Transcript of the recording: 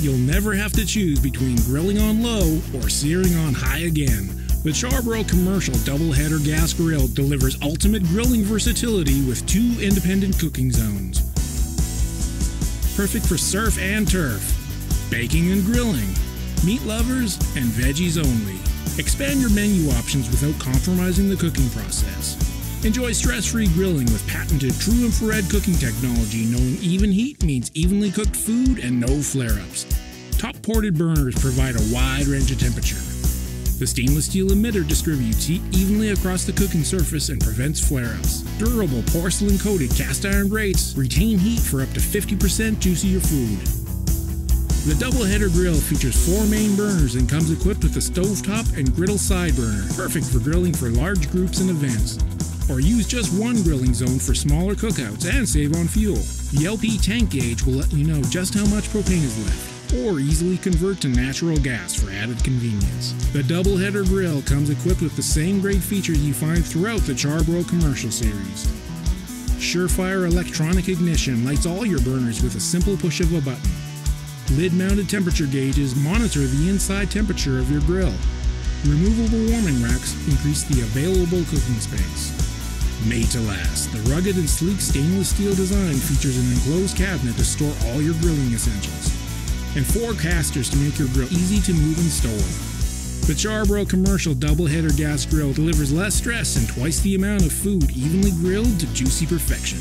You'll never have to choose between grilling on low or searing on high again. The Char-Broil commercial double-header gas grill delivers ultimate grilling versatility with 2 independent cooking zones. Perfect for surf and turf, baking and grilling, meat lovers, and veggies only. Expand your menu options without compromising the cooking process. Enjoy stress-free grilling with patented TRU-Infrared cooking technology, knowing even heat means evenly cooked food and no flare-ups. Top-ported burners provide a wide range of temperature. The stainless steel emitter distributes heat evenly across the cooking surface and prevents flare-ups. Durable porcelain-coated cast-iron grates retain heat for up to 50% juicier food. The double-header grill features 4 main burners and comes equipped with a stovetop and griddle side burner, perfect for grilling for large groups and events. Or use just one grilling zone for smaller cookouts and save on fuel. The LP tank gauge will let you know just how much propane is left, or easily convert to natural gas for added convenience. The double-header grill comes equipped with the same great features you find throughout the Char-Broil commercial series. Surefire electronic ignition lights all your burners with a simple push of a button. Lid-mounted temperature gauges monitor the inside temperature of your grill. Removable warming racks increase the available cooking space. Made to last, the rugged and sleek stainless steel design features an enclosed cabinet to store all your grilling essentials, and 4 casters to make your grill easy to move and store. The Char-Broil commercial double-header gas grill delivers less stress and twice the amount of food evenly grilled to juicy perfection.